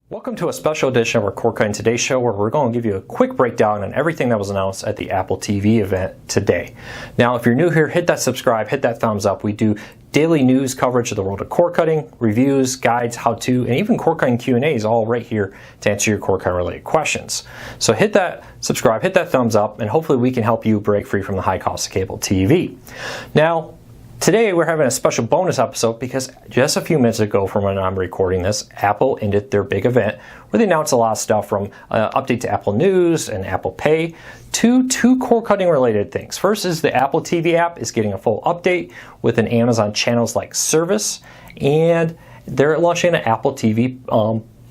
Welcome to a special edition of our Cord Cutting Today show, where we're going to give you a quick breakdown on everything that was announced at the Apple TV event today. Now, if you're new here, hit that subscribe, hit that thumbs up. We do daily news coverage of the world of cord cutting, reviews, guides, how-to, and even cord cutting Q&As all right here to answer your cord cutting related questions. So hit that subscribe, hit that thumbs up, and hopefully we can help you break free from the high cost of cable TV. Now, today we're having a special bonus episode because just a few minutes ago from when I'm recording this, Apple ended their big event where they announced a lot of stuff from update to Apple News and Apple Pay to two cord cutting related things. First is the Apple TV app is getting a full update with an Amazon Channels like service, and they're launching an Apple TV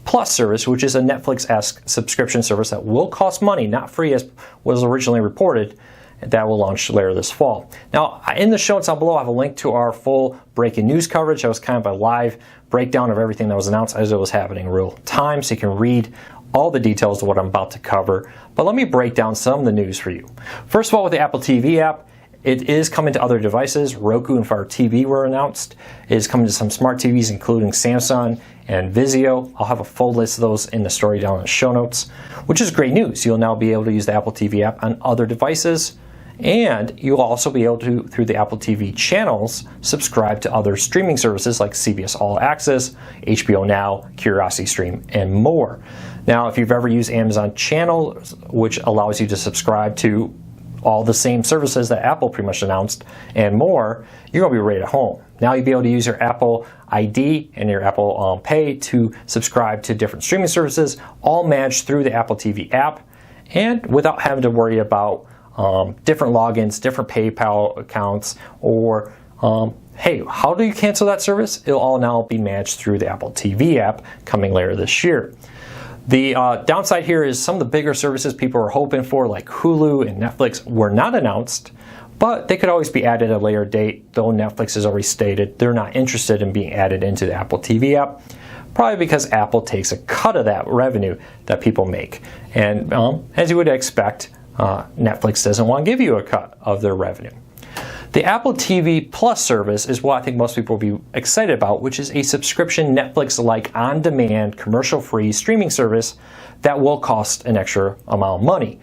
Plus service, which is a Netflix-esque subscription service that will cost money, not free as was originally reported. That will launch later this fall. Now, in the show notes down below, I have a link to our full breaking news coverage. That was kind of a live breakdown of everything that was announced as it was happening in real time, so you can read all the details of what I'm about to cover. But let me break down some of the news for you. First of all, with the Apple TV app, it is coming to other devices. Roku and Fire TV were announced. It is coming to some smart TVs, including Samsung and Vizio. I'll have a full list of those in the story down in the show notes, which is great news. You'll now be able to use the Apple TV app on other devices. And you'll also be able to, through the Apple TV channels, subscribe to other streaming services like CBS All Access, HBO Now, Curiosity Stream, and more. Now, if you've ever used Amazon Channels, which allows you to subscribe to all the same services that Apple pretty much announced and more, you're going to be right at home. Now you'll be able to use your Apple ID and your Apple Pay to subscribe to different streaming services, all managed through the Apple TV app, and without having to worry about different logins, different PayPal accounts, or hey, how do you cancel that service? It'll all now be managed through the Apple TV app coming later this year. The downside here is some of the bigger services people are hoping for, like Hulu and Netflix, were not announced, but they could always be added at a later date, though Netflix has already stated they're not interested in being added into the Apple TV app, probably because Apple takes a cut of that revenue that people make. And as you would expect, Netflix doesn't want to give you a cut of their revenue. The Apple TV Plus service is what I think most people will be excited about, which is a subscription Netflix-like on-demand, commercial-free streaming service that will cost an extra amount of money.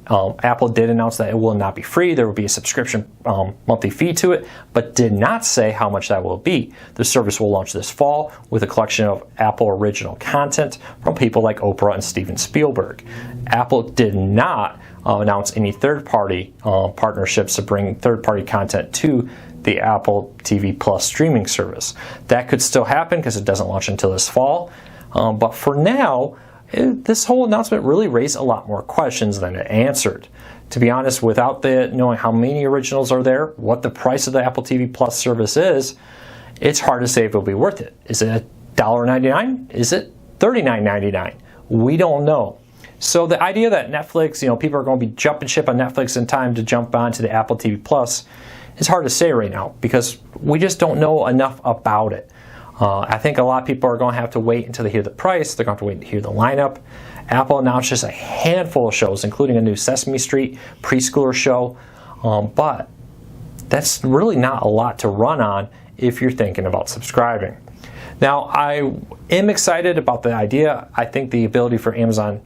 Apple did announce that it will not be free. There will be a subscription monthly fee to it, but did not say how much that will be. The service will launch this fall with a collection of Apple original content from people like Oprah and Steven Spielberg. Apple did not announce any third-party partnerships to bring third-party content to the Apple TV Plus streaming service. That could still happen because it doesn't launch until this fall, but for now, this whole announcement really raised a lot more questions than it answered. To be honest, without knowing how many originals are there, what the price of the Apple TV Plus service is, it's hard to say if it'll be worth it. Is it $1.99? Is it $39.99? We don't know. So the idea that Netflix, people are going to be jumping ship on Netflix in time to jump onto the Apple TV Plus is hard to say right now because we just don't know enough about it. I think a lot of people are going to have to wait until they hear the price. They're going to have to wait to hear the lineup. Apple announced just a handful of shows, including a new Sesame Street preschooler show, but that's really not a lot to run on if you're thinking about subscribing. Now, I am excited about the idea. I think the ability for Amazon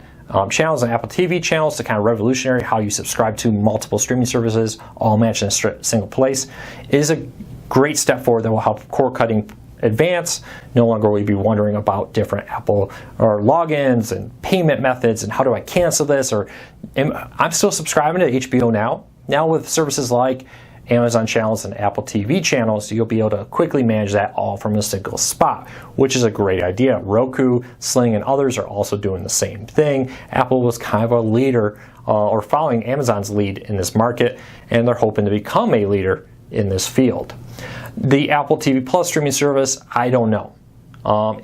channels and Apple TV channels to kind of revolutionary how you subscribe to multiple streaming services, all managed in a single place, is a great step forward that will help cord cutting advance. No longer will you be wondering about different Apple or logins and payment methods and how do I cancel this, or I'm still subscribing to HBO Now. Now with services like Amazon Channels and Apple TV channels, you'll be able to quickly manage that all from a single spot, which is a great idea. Roku, Sling, and others are also doing the same thing. Apple was kind of a leader or following Amazon's lead in this market, and they're hoping to become a leader in this field. The Apple TV Plus streaming service, I don't know.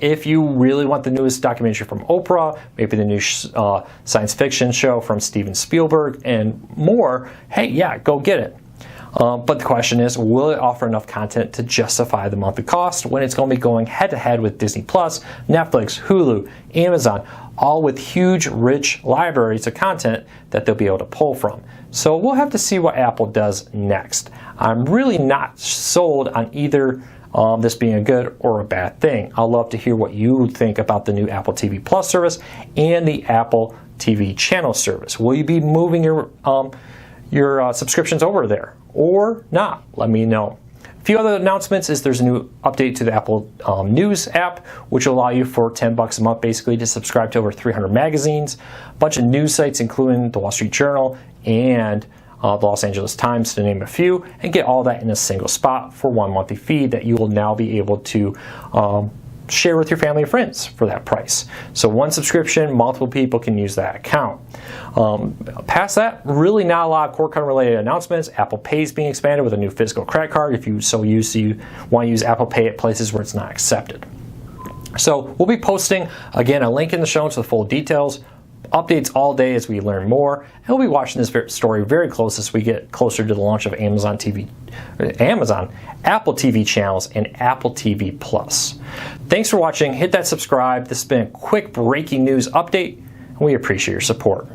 If you really want the newest documentary from Oprah, maybe the new science fiction show from Steven Spielberg, and more, hey, yeah, go get it. But the question is, will it offer enough content to justify the monthly cost when it's going to be going head-to-head with Disney Plus, Netflix, Hulu, Amazon, all with huge, rich libraries of content that they'll be able to pull from. So we'll have to see what Apple does next. I'm really not sold on either this being a good or a bad thing. I'd love to hear what you think about the new Apple TV Plus service and the Apple TV channel service. Will you be moving your subscriptions over there or not? Let me know. A few other announcements is there's a new update to the Apple News app, which will allow you for $10 a month basically to subscribe to over 300 magazines, a bunch of news sites including the Wall Street Journal and the Los Angeles Times, to name a few, and get all that in a single spot for one monthly feed that you will now be able to share with your family and friends for that price. So one subscription, multiple people can use that account. Past that, really not a lot of CoreCon related announcements. Apple Pay is being expanded with a new physical credit card if you want to use Apple Pay at places where it's not accepted. So we'll be posting, again, a link in the show notes with full details, updates all day as we learn more, and we'll be watching this story very close as we get closer to the launch of Apple TV channels and Apple TV Plus. Thanks for watching. Hit that subscribe. This has been a quick breaking news update, and we appreciate your support.